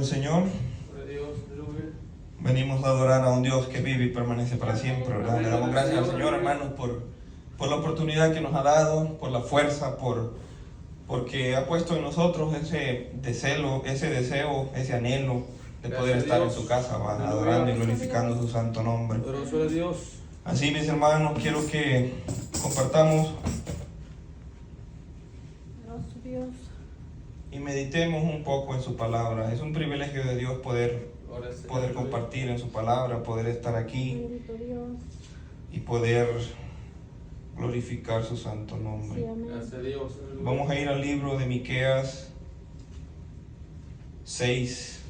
Señor. Venimos a adorar a un Dios que vive y permanece para siempre, ¿verdad? Le damos gracias al Señor, hermanos, por la oportunidad que nos ha dado, por la fuerza, porque ha puesto en nosotros ese deseo, ese anhelo de poder estar en su casa, ¿va? Adorando y glorificando su santo nombre. Así, mis hermanos, quiero que compartamos y meditemos un poco en su palabra. Es un privilegio de Dios poder compartir en su palabra, poder estar aquí y poder glorificar su santo nombre. Vamos a ir al libro de Miqueas 6.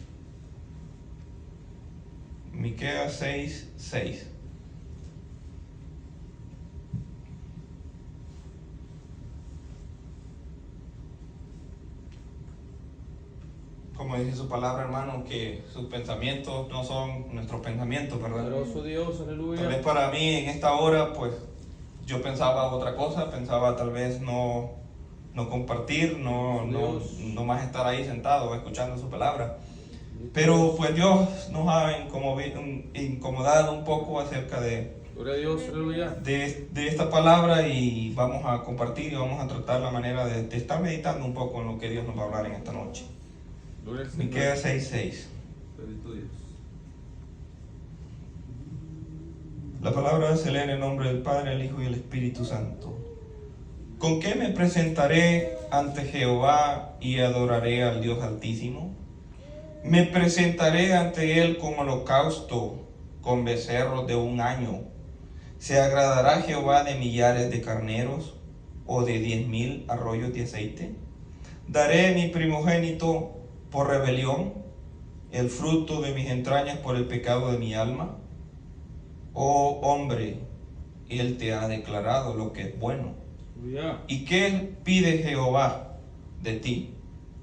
Miqueas 6:6. Como dice su palabra, hermano, que sus pensamientos no son nuestros pensamientos, ¿verdad? Poderoso Dios, aleluya. Tal vez para mí en esta hora, pues, yo pensaba otra cosa, pensaba tal vez no compartir, no más estar ahí sentado escuchando su palabra. Pero pues Dios nos ha incomodado un poco acerca de esta palabra, y vamos a compartir y vamos a tratar la manera de estar meditando un poco en lo que Dios nos va a hablar en esta noche. Miqueas 6:6. La palabra se lee en el nombre del Padre, el Hijo y el Espíritu Santo. ¿Con qué me presentaré ante Jehová y adoraré al Dios Altísimo? Me presentaré ante Él con holocausto, con becerros de un año. ¿Se agradará Jehová de millares de carneros o de 10,000 arroyos de aceite? Daré mi primogénito por rebelión, el fruto de mis entrañas por el pecado de mi alma. Oh hombre, Él te ha declarado lo que es bueno. ¿Y qué pide Jehová de ti?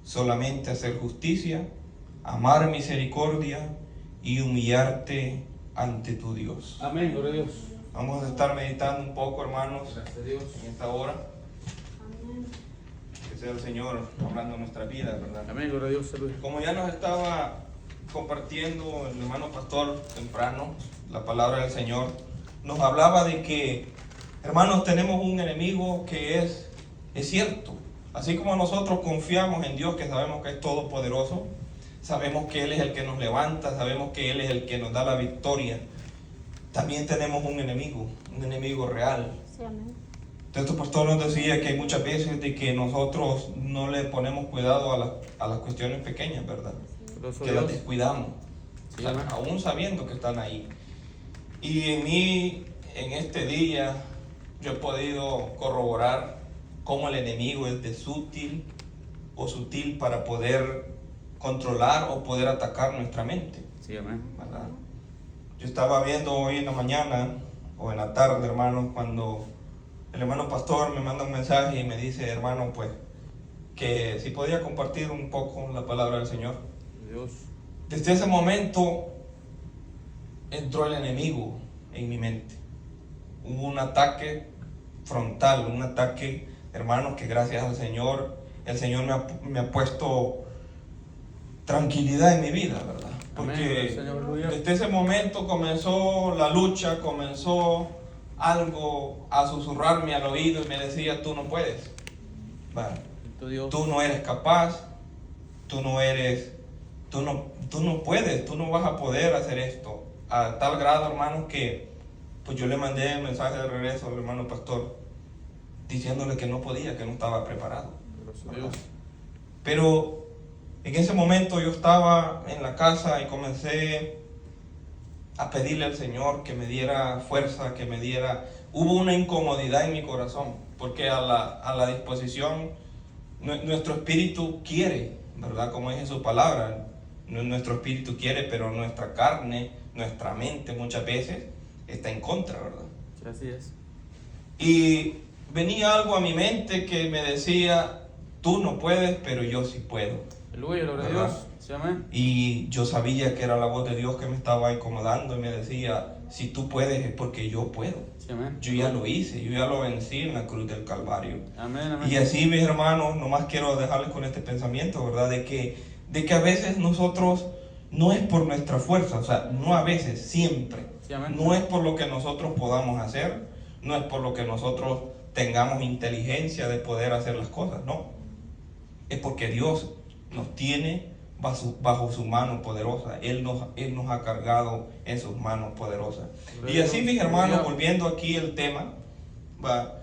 Solamente hacer justicia, amar misericordia y humillarte ante tu Dios. Amén, gloria a Dios. Vamos a estar meditando un poco, hermanos, Gracias a Dios. en esta hora. Amén. Que sea el Señor hablando en nuestra vida, ¿verdad? Amén, gloria a Dios, aleluya. Como ya nos estaba compartiendo el hermano pastor temprano, la palabra del Señor nos hablaba de que, hermanos, tenemos un enemigo que es cierto. Así como nosotros confiamos en Dios, que sabemos que es todopoderoso, sabemos que Él es el que nos levanta, sabemos que Él es el que nos da la victoria, también tenemos un enemigo real. Sí, amén. Entonces el pastor nos decía que hay muchas veces de que nosotros no le ponemos cuidado a las cuestiones pequeñas, ¿verdad? Glorioso Que las Dios. descuidamos, Sí, amén. aún sabiendo que están ahí. Y en mí, en este día, yo he podido corroborar cómo el enemigo es de sutil para poder controlar o poder atacar nuestra mente, Sí, amén. ¿verdad? Yo estaba viendo hoy en la mañana o en la tarde, hermano, cuando el hermano pastor me manda un mensaje y me dice, hermano, pues, que si podía compartir un poco la palabra del Señor. Dios. Desde ese momento entró el enemigo en mi mente. Hubo un ataque frontal, un ataque, hermanos, que gracias al Señor, el Señor me ha puesto tranquilidad en mi vida, ¿verdad? Porque Amén, Señor, aleluya. desde ese momento comenzó la lucha, comenzó algo a susurrarme al oído y me decía, tú no puedes, ¿verdad? Dios. Tú no eres capaz, tú no puedes, tú no vas a poder hacer esto. A tal grado, hermanos, que pues yo le mandé un mensaje de regreso al hermano pastor diciéndole que no podía, que no estaba preparado. Glorioso Dios. Pero en ese momento yo estaba en la casa y comencé a pedirle al Señor que me diera fuerza, hubo una incomodidad en mi corazón, porque a la disposición, nuestro espíritu quiere, ¿verdad? Como dice su palabra, nuestro espíritu quiere, pero nuestra carne, nuestra mente muchas veces está en contra, ¿verdad? Así es. Y venía algo a mi mente que me decía, tú no puedes, pero yo sí puedo. Aleluya, gloria a ¿Verdad? Dios. Sí, amén. Y yo sabía que era la voz de Dios que me estaba incomodando y me decía, si tú puedes es porque yo puedo. Sí, amén. Yo ya lo hice, yo ya lo vencí en la cruz del Calvario. Amén, amén. Y así, mis hermanos, nomás quiero dejarles con este pensamiento, ¿verdad? De de que a veces nosotros no es por nuestra fuerza, o sea, no a veces, siempre. Sí, amén. No es por lo que nosotros podamos hacer, no es por lo que nosotros tengamos inteligencia de poder hacer las cosas, no. Es porque Dios nos tiene bajo su mano poderosa. Él nos ha cargado en sus manos poderosas. Y así, mis hermanos, volviendo aquí el tema, va,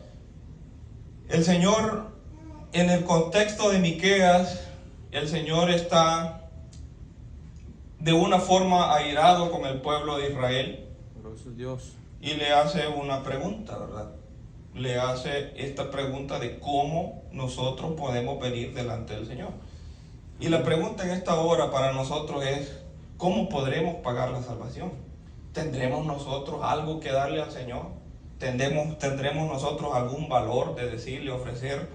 el Señor, en el contexto de Miqueas, el Señor está de una forma airado con el pueblo de Israel. Glorioso Dios. Y le hace una pregunta, ¿verdad? Le hace esta pregunta de cómo nosotros podemos venir delante del Señor. Y la pregunta en esta hora para nosotros es, ¿cómo podremos pagar la salvación? ¿Tendremos nosotros algo que darle al Señor? ¿Tendremos nosotros algún valor de decirle, ofrecer,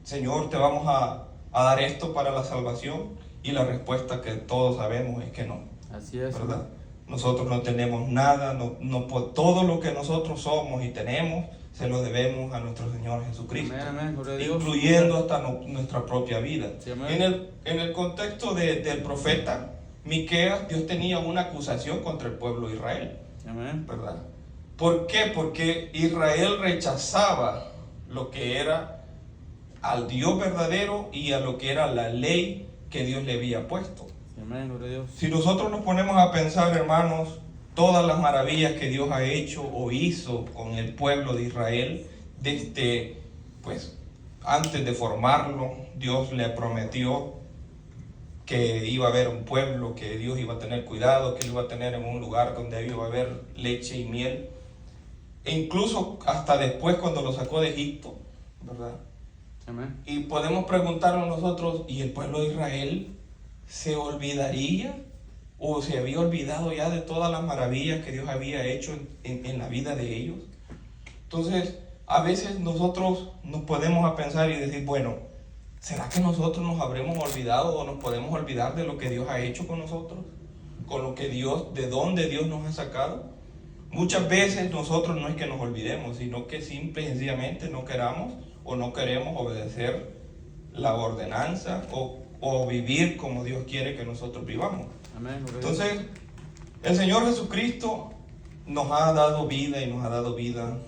Señor, te vamos a dar esto para la salvación? Y la respuesta que todos sabemos es que no. Así es, ¿verdad? Nosotros no tenemos nada, todo lo que nosotros somos y tenemos se lo debemos a nuestro Señor Jesucristo, amén, amén, gloria a Dios. Incluyendo hasta nuestra propia vida. Sí, amén. En el contexto del profeta Miqueas, Dios tenía una acusación contra el pueblo de Israel, Amén. ¿verdad? ¿Por qué? Porque Israel rechazaba lo que era al Dios verdadero y a lo que era la ley que Dios le había puesto. Sí, amén, gloria a Dios. Si nosotros nos ponemos a pensar, hermanos, todas las maravillas que Dios ha hecho o hizo con el pueblo de Israel, desde, pues, antes de formarlo, Dios le prometió que iba a haber un pueblo, que Dios iba a tener cuidado, que iba a tener en un lugar donde iba a haber leche y miel. E incluso hasta después cuando lo sacó de Egipto, ¿verdad? Amén. Y podemos preguntarnos nosotros, ¿y el pueblo de Israel se olvidaría o se había olvidado ya de todas las maravillas que Dios había hecho en la vida de ellos? Entonces, a veces nosotros nos podemos a pensar y decir, bueno, ¿será que nosotros nos habremos olvidado o nos podemos olvidar de lo que Dios ha hecho con nosotros? Con lo que Dios, de dónde Dios nos ha sacado. Muchas veces nosotros no es que nos olvidemos, sino que simple y sencillamente no queramos o no queremos obedecer la ordenanza o vivir como Dios quiere que nosotros vivamos. Amén. Entonces, el Señor Jesucristo nos ha dado vida y nos ha dado vida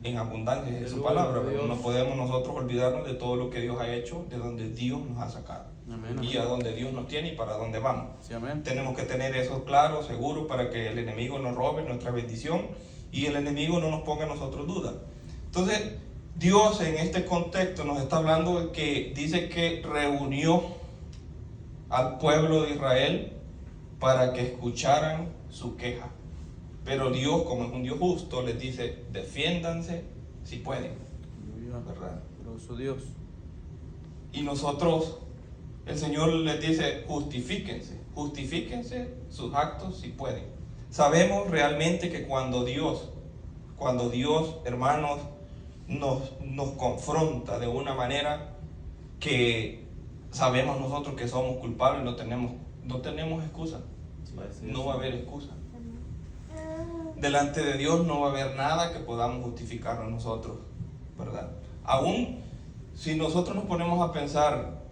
en abundancia de su palabra, pero no podemos nosotros olvidarnos de todo lo que Dios ha hecho, de donde Dios nos ha sacado. Amén. Y a donde Dios nos tiene y para dónde vamos. Sí, amén. Tenemos que tener eso claro, seguro, para que el enemigo no robe nuestra bendición y el enemigo no nos ponga a nosotros duda. Entonces, Dios en este contexto nos está hablando de que dice que reunió al pueblo de Israel para que escucharan su queja. Pero Dios, como es un Dios justo, les dice, defiéndanse si pueden, ¿verdad? Glorioso Dios. Y nosotros, el Señor les dice, justifíquense sus actos si pueden. Sabemos realmente que cuando Dios, hermanos, nos confronta de una manera que sabemos nosotros que somos culpables, no tenemos excusa. No va a haber excusa. Delante de Dios no va a haber nada que podamos justificarnos nosotros, ¿verdad? Aún si nosotros nos ponemos a pensar,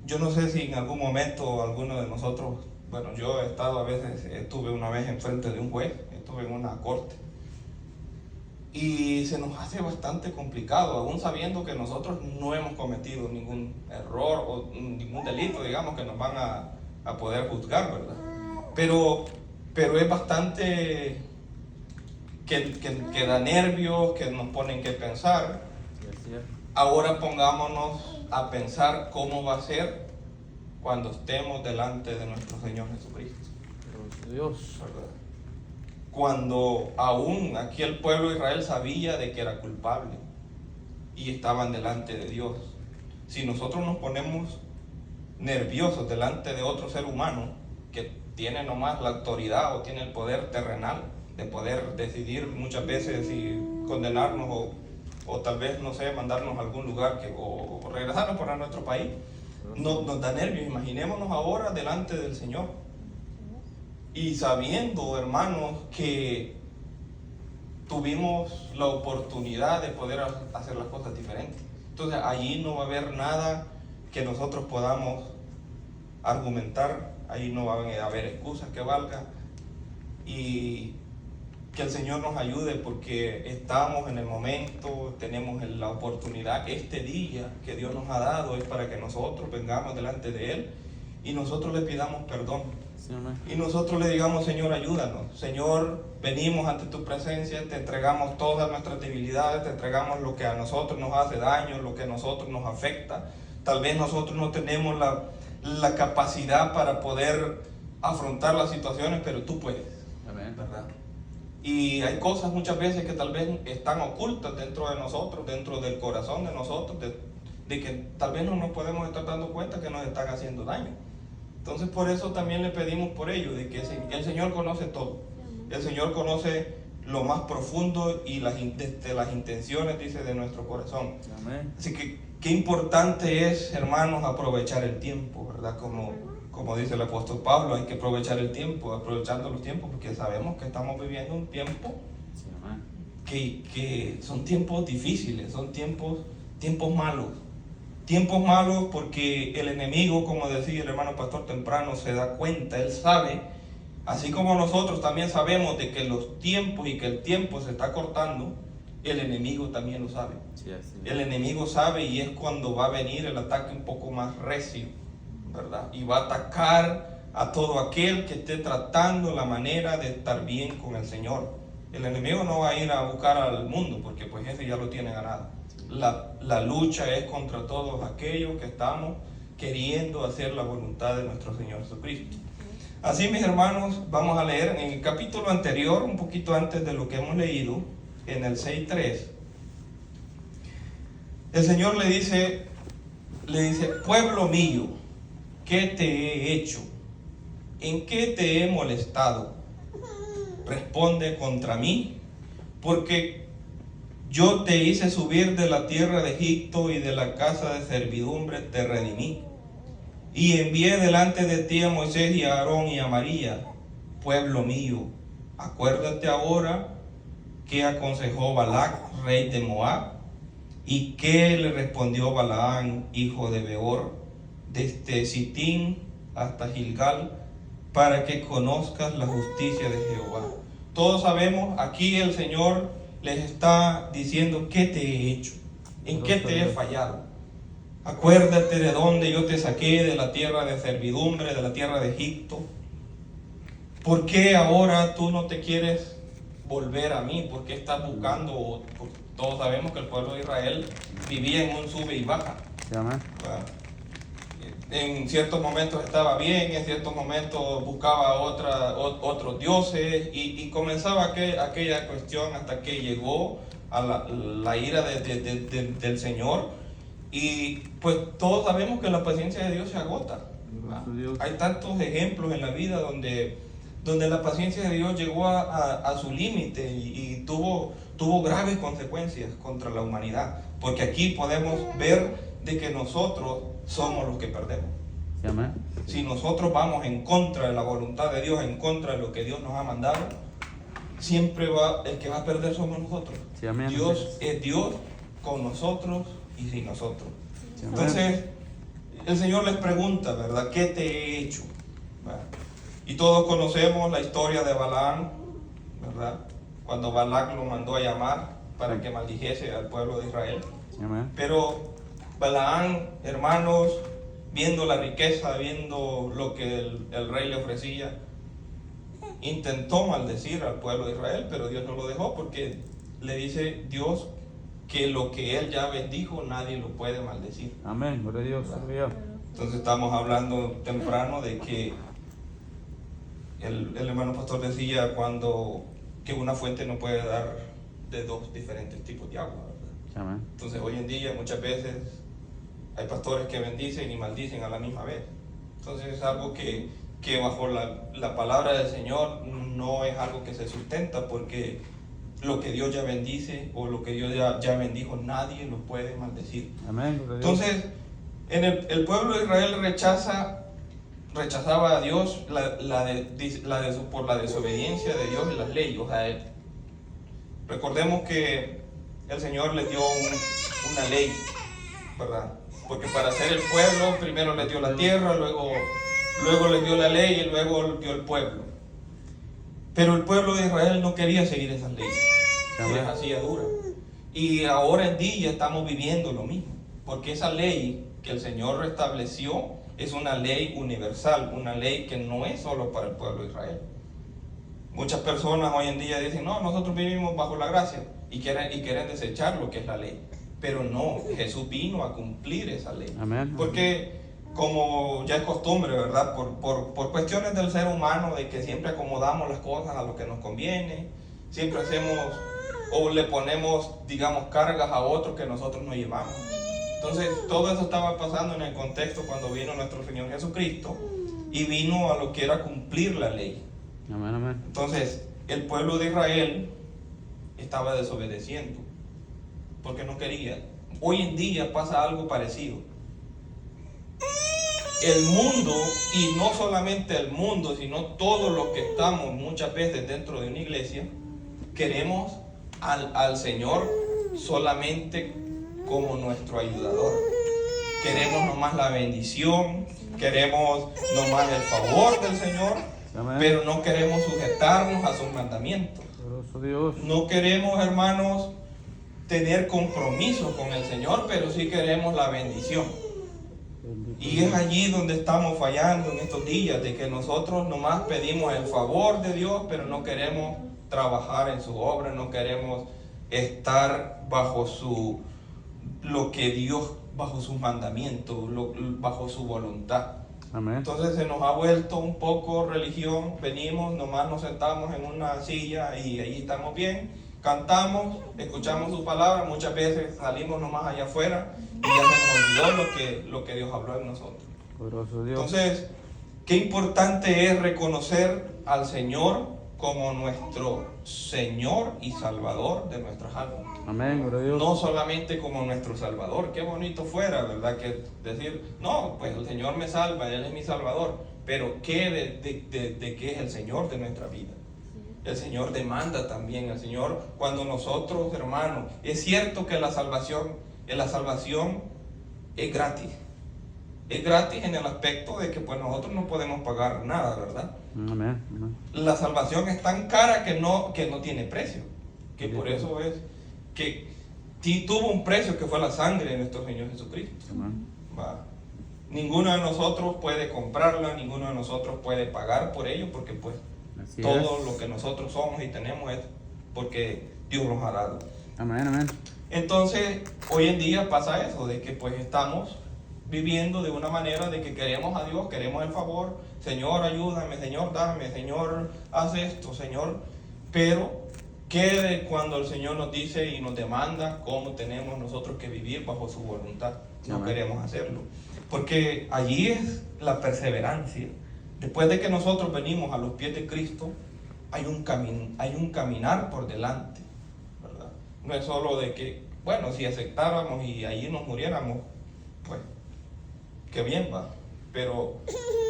yo no sé si en algún momento alguno de nosotros, bueno, yo he estado a veces, estuve una vez enfrente de un juez, estuve en una corte, y se nos hace bastante complicado, aún sabiendo que nosotros no hemos cometido ningún error o ningún delito, digamos, que nos van a poder juzgar, ¿verdad? Pero es bastante que da nervios, que nos ponen que pensar. Ahora pongámonos a pensar cómo va a ser cuando estemos delante de nuestro Señor Jesucristo. Dios. ¿Verdad? Cuando aún aquí el pueblo de Israel sabía de que era culpable y estaban delante de Dios. Si nosotros nos ponemos nerviosos delante de otro ser humano que tiene nomás la autoridad o tiene el poder terrenal de poder decidir muchas veces si condenarnos o tal vez, no sé, mandarnos a algún lugar o regresarnos para nuestro país, nos da nervios. Imaginémonos ahora delante del Señor y sabiendo, hermanos, que tuvimos la oportunidad de poder hacer las cosas diferentes. Entonces allí no va a haber nada que nosotros podamos argumentar, ahí no van a haber excusas que valgan, y que el Señor nos ayude porque estamos en el momento, tenemos la oportunidad, este día que Dios nos ha dado es para que nosotros vengamos delante de Él y nosotros le pidamos perdón. Sí, amén. Y nosotros le digamos, Señor, ayúdanos. Señor, venimos ante tu presencia, te entregamos todas nuestras debilidades, te entregamos lo que a nosotros nos hace daño, lo que a nosotros nos afecta. Tal vez nosotros no tenemos la capacidad para poder afrontar las situaciones, pero tú puedes, Amén. ¿verdad? Y hay cosas muchas veces que tal vez están ocultas dentro de nosotros, dentro del corazón de nosotros, de que tal vez no nos podemos estar dando cuenta que nos están haciendo daño. Entonces por eso también le pedimos por ello, de que el Señor conoce todo. El Señor conoce lo más profundo y las intenciones, dice, de nuestro corazón. Amén. Así que qué importante es, hermanos, aprovechar el tiempo, ¿verdad? Como dice el apóstol Pablo, hay que aprovechar el tiempo, aprovechando los tiempos, porque sabemos que estamos viviendo un tiempo Sí, amén. que son tiempos difíciles, son tiempos malos. Tiempos malos porque el enemigo, como decía el hermano pastor temprano, se da cuenta, él sabe, así como nosotros también sabemos de que los tiempos y que el tiempo se está cortando, el enemigo también lo sabe. Sí, así. El enemigo sabe y es cuando va a venir el ataque un poco más recio, ¿verdad? Y va a atacar a todo aquel que esté tratando la manera de estar bien con el Señor. El enemigo no va a ir a buscar al mundo porque pues ese ya lo tiene ganado. La lucha es contra todos aquellos que estamos queriendo hacer la voluntad de nuestro Señor Jesucristo. Así, mis hermanos, vamos a leer en el capítulo anterior, un poquito antes de lo que hemos leído, en el 6:3. El Señor le dice, pueblo mío, ¿qué te he hecho? ¿En qué te he molestado? Responde contra mí, porque yo te hice subir de la tierra de Egipto y de la casa de servidumbre te redimí. Y envié delante de ti a Moisés y a Aarón y a María. Pueblo mío, acuérdate ahora qué aconsejó Balac, rey de Moab, y qué le respondió Balaán, hijo de Beor, desde Sitín hasta Gilgal, para que conozcas la justicia de Jehová. Todos sabemos, aquí el Señor les está diciendo qué te he hecho, en qué te he fallado. Acuérdate de dónde yo te saqué, de la tierra de servidumbre, de la tierra de Egipto. ¿Por qué ahora tú no te quieres volver a mí? ¿Por qué estás buscando? Todos sabemos que el pueblo de Israel vivía en un sube y baja. Sí, amén. En ciertos momentos estaba bien, en ciertos momentos buscaba otros dioses y comenzaba aquella cuestión hasta que llegó a la ira del Señor. Y pues todos sabemos que la paciencia de Dios se agota. Hay tantos ejemplos en la vida donde la paciencia de Dios llegó a su límite y tuvo graves consecuencias contra la humanidad. Porque aquí podemos ver de que nosotros somos los que perdemos. Sí, amén. Si nosotros vamos en contra de la voluntad de Dios, en contra de lo que Dios nos ha mandado, siempre el que va a perder somos nosotros. Sí, amén. Dios es Dios con nosotros y sin nosotros. Sí, amén. Entonces, el Señor les pregunta, ¿verdad? ¿Qué te he hecho? ¿Verdad? Y todos conocemos la historia de Balaam, ¿verdad? Cuando Balac lo mandó a llamar para que maldijese al pueblo de Israel. Sí, amén. Pero Balaam, hermanos, viendo la riqueza, viendo lo que el rey le ofrecía, intentó maldecir al pueblo de Israel, pero Dios no lo dejó porque le dice Dios que lo que él ya bendijo nadie lo puede maldecir. Amén. Gloria a Dios. Gloria a Dios. Entonces estamos hablando temprano de que el hermano pastor decía que una fuente no puede dar de dos diferentes tipos de agua, ¿verdad? Sí, amén. Entonces hoy en día muchas veces hay pastores que bendicen y maldicen a la misma vez. Entonces es algo que bajo la palabra del Señor no es algo que se sustenta, porque lo que Dios ya bendice o lo que Dios ya bendijo nadie lo puede maldecir. Amén. Gloria a Dios. Entonces el pueblo de Israel rechazaba a Dios por la desobediencia de Dios y las leyes. O sea, recordemos que el Señor les dio una ley, ¿verdad? Porque para ser el pueblo primero les dio la tierra, luego luego les dio la ley y luego dio el pueblo. Pero el pueblo de Israel no quería seguir esas leyes, se les hacía dura. Y ahora en día estamos viviendo lo mismo, porque esa ley que el Señor restableció es una ley universal, una ley que no es solo para el pueblo de Israel. Muchas personas hoy en día dicen, no, nosotros vivimos bajo la gracia y quieren desechar lo que es la ley. Pero no, Jesús vino a cumplir esa ley. Amén. Porque como ya es costumbre, ¿verdad? Por cuestiones del ser humano, de que siempre acomodamos las cosas a lo que nos conviene, siempre hacemos o le ponemos, digamos, cargas a otros que nosotros no llevamos. Entonces, todo eso estaba pasando en el contexto cuando vino nuestro Señor Jesucristo y vino a lo que era cumplir la ley. Amén, amén. Entonces, el pueblo de Israel estaba desobedeciendo porque no quería. Hoy en día pasa algo parecido. El mundo, y no solamente el mundo, sino todos los que estamos muchas veces dentro de una iglesia, queremos al Señor solamente como nuestro ayudador. Queremos nomás la bendición, queremos nomás el favor del Señor, Amén. pero no queremos sujetarnos a sus mandamientos. Glorioso Dios. No queremos, hermanos, tener compromiso con el Señor, pero sí queremos la bendición. Bendito Y es allí donde estamos fallando en estos días, de que nosotros nomás pedimos el favor de Dios, pero no queremos trabajar en su obra, no queremos estar bajo lo que Dios, bajo sus mandamientos, bajo su voluntad. Amén. Entonces se nos ha vuelto un poco religión, venimos, nomás nos sentamos en una silla y ahí estamos bien, cantamos, escuchamos su palabra, muchas veces salimos nomás allá afuera y ya se nos olvidó lo que Dios habló en nosotros. Glorioso Dios. Entonces, qué importante es reconocer al Señor como nuestro Señor y Salvador de nuestras almas. Amén, gloria a Dios. No solamente como nuestro Salvador, qué bonito fuera, ¿verdad? Que decir, no, pues el Señor me salva, Él es mi Salvador, pero ¿qué de qué es el Señor de nuestra vida? El Señor demanda también, el Señor, cuando nosotros, hermanos, es cierto que la salvación es gratis. Es gratis en el aspecto de que pues nosotros no podemos pagar nada, ¿verdad? Amén. Amén. La salvación es tan cara que no tiene precio. Que por eso es que tuvo un precio que fue la sangre de nuestro Señor Jesucristo. Amén. Va. Ninguno de nosotros puede comprarla, ninguno de nosotros puede pagar por ello, porque pues Así todo es. lo que nosotros somos y tenemos es porque Dios nos ha dado. Amén, amén. Entonces, hoy en día pasa eso, de que pues estamos viviendo de una manera de que queremos a Dios, queremos el favor, Señor, ayúdame, Señor, dame, Señor, haz esto, Señor, pero ¿qué de cuando el Señor nos dice y nos demanda cómo tenemos nosotros que vivir bajo su voluntad? No Amén. queremos hacerlo, porque allí es la perseverancia. Después de que nosotros venimos a los pies de Cristo, hay un caminar por delante, ¿verdad? No es solo de que, bueno, si aceptáramos y allí nos muriéramos, pues, qué bien va. Pero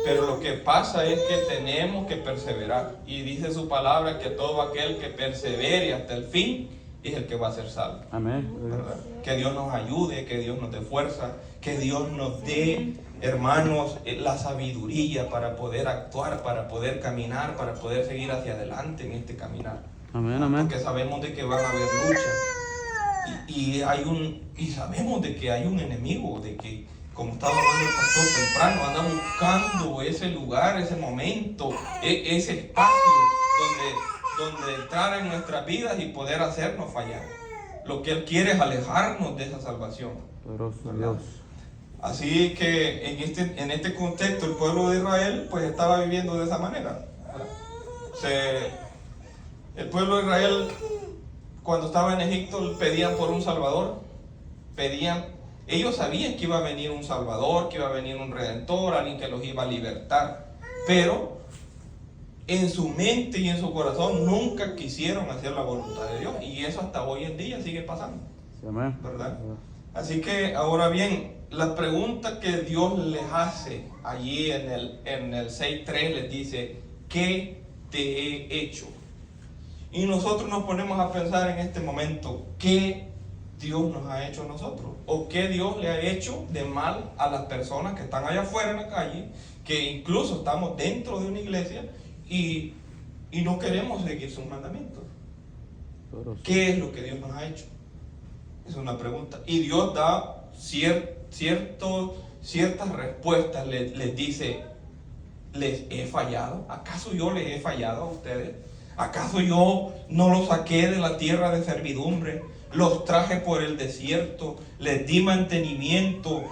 lo que pasa es que tenemos que perseverar. Y dice su palabra que todo aquel que persevere hasta el fin es el que va a ser salvo. Amén. ¿Verdad? Que Dios nos ayude, que Dios nos dé fuerza, que Dios nos dé, hermanos, la sabiduría para poder actuar, para poder caminar, para poder seguir hacia adelante en este caminar. Amén, amén. Porque sabemos de que van a haber luchas y sabemos de que hay un enemigo, de que, como estaba hablando el pastor temprano, anda buscando ese lugar, ese momento, ese espacio donde entrar en nuestras vidas y poder hacernos fallar. Lo que Él quiere es alejarnos de esa salvación. Glorioso Dios. Así que en este contexto el pueblo de Israel pues estaba viviendo de esa manera. El pueblo de Israel cuando estaba en Egipto pedían por un Salvador, ellos sabían que iba a venir un Salvador, que iba a venir un Redentor, alguien que los iba a libertar, pero en su mente y en su corazón nunca quisieron hacer la voluntad de Dios, y eso hasta hoy en día sigue pasando, Sí, amén. ¿verdad? Así que ahora bien, la pregunta que Dios les hace allí en el 6.3 les dice, ¿qué te he hecho? Y nosotros nos ponemos a pensar en este momento, ¿qué Dios nos ha hecho a nosotros? ¿O qué Dios le ha hecho de mal a las personas que están allá afuera en la calle, que incluso estamos dentro de una iglesia y no queremos seguir sus mandamientos. Pero sí. ¿Qué es lo que Dios nos ha hecho? Es una pregunta. Y Dios da ciertas respuestas, les dice, ¿les he fallado? ¿Acaso yo les he fallado a ustedes? ¿Acaso yo no los saqué de la tierra de servidumbre? Los traje por el desierto, les di mantenimiento.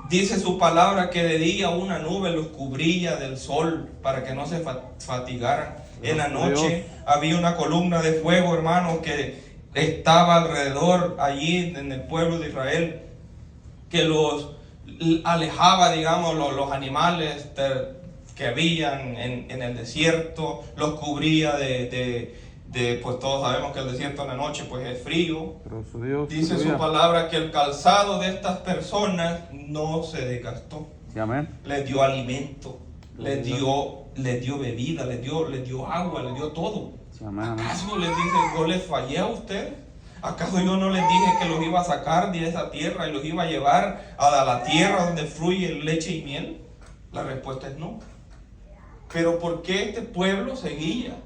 Dice su palabra que de día una nube los cubría del sol para que no se fatigaran. En la noche había una columna de fuego, hermano, que estaba alrededor allí en el pueblo de Israel, que los alejaba, digamos, los animales que habían en el desierto, los cubría pues todos sabemos que el desierto en la noche pues es frío. Pero su Dios, Dice su aleluya. palabra que el calzado de estas personas no se desgastó. Sí, amén. Les dio alimento, les dio bebida, les dio agua, les dio todo. Sí, amén, amén. ¿Acaso les dice, yo les fallé a ustedes? ¿Acaso yo no les dije que los iba a sacar de esa tierra y los iba a llevar a la tierra donde fluye leche y miel? La respuesta es no. Pero ¿por qué este pueblo seguía?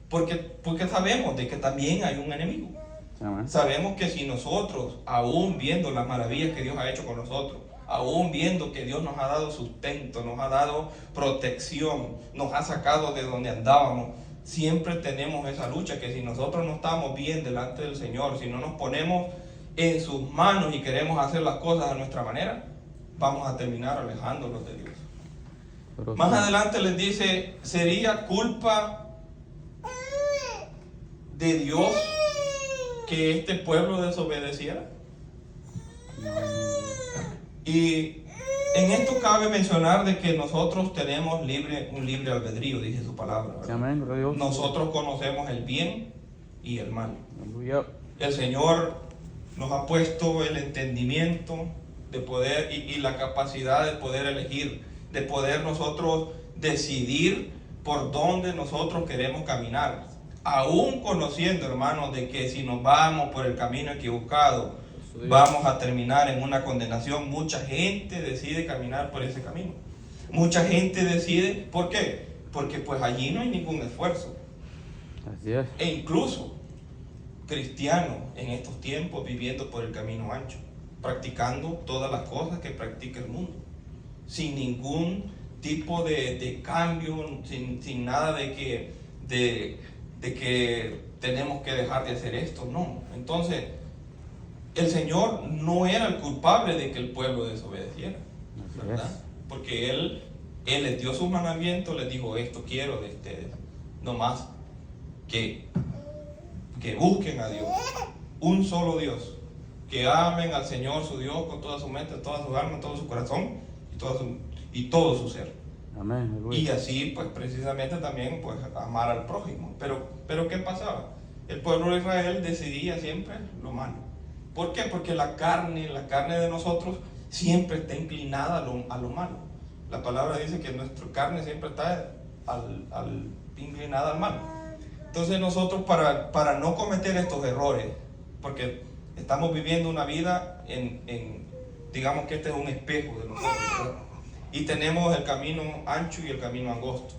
Porque sabemos de que también hay un enemigo. Sí, amén. Sabemos que si nosotros, aún viendo las maravillas que Dios ha hecho con nosotros, aún viendo que Dios nos ha dado sustento, nos ha dado protección, nos ha sacado de donde andábamos, siempre tenemos esa lucha, que si nosotros no estamos bien delante del Señor, si no nos ponemos en sus manos y queremos hacer las cosas a nuestra manera, vamos a terminar alejándonos de Dios. Pero Más sí. adelante les dice, ¿sería culpa de Dios que este pueblo desobedeciera? Y en esto cabe mencionar de que nosotros tenemos un libre albedrío, dice su palabra, Sí, ¿verdad? amén, gloria a Dios. Nosotros conocemos el bien y el mal. Aleluya. El Señor nos ha puesto el entendimiento de poder y la capacidad de poder elegir, de poder nosotros decidir por dónde nosotros queremos caminar. Aún conociendo, hermanos, de que si nos vamos por el camino equivocado, vamos a terminar en una condenación. Mucha gente decide caminar por ese camino. Mucha gente decide, ¿por qué? Porque pues allí no hay ningún esfuerzo. Así es. E incluso cristianos en estos tiempos viviendo por el camino ancho, practicando todas las cosas que practica el mundo, sin ningún tipo de cambio, sin nada de que tenemos que dejar de hacer esto, no. Entonces, el Señor no era el culpable de que el pueblo desobedeciera, Así ¿verdad? es. Porque Él les dio sus mandamientos, les dijo, esto quiero de ustedes, no más que busquen a Dios, un solo Dios, que amen al Señor su Dios con toda su mente, toda su alma, todo su corazón y todo su ser. Amén, aleluya. Y así, pues precisamente también, pues amar al prójimo. Pero ¿qué pasaba? El pueblo de Israel decidía siempre lo malo. ¿Por qué? Porque la carne de nosotros siempre está inclinada a lo malo. La palabra dice que nuestra carne siempre está inclinada al mal. Entonces nosotros para no cometer estos errores, porque estamos viviendo una vida digamos que este es un espejo de nosotros, ¿verdad? Y tenemos el camino ancho y el camino angosto.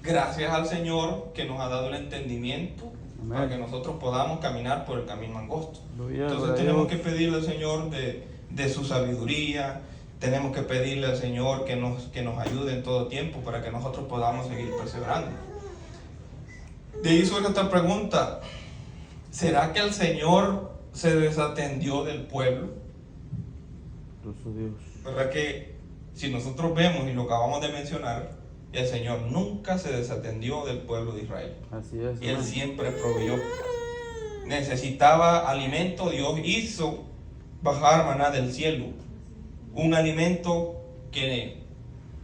Gracias al Señor que nos ha dado el entendimiento. Amén. Para que nosotros podamos caminar por el camino angosto. Entonces tenemos que pedirle al Señor de su sabiduría. Tenemos que pedirle al Señor que nos ayude en todo tiempo para que nosotros podamos seguir perseverando. De ahí surge esta pregunta: ¿será que el Señor se desatendió del pueblo? Dios. ¿Verdad que si nosotros vemos y lo acabamos de mencionar, el Señor nunca se desatendió del pueblo de Israel? Así es. Él siempre proveyó. Necesitaba alimento, Dios hizo bajar maná del cielo, un alimento que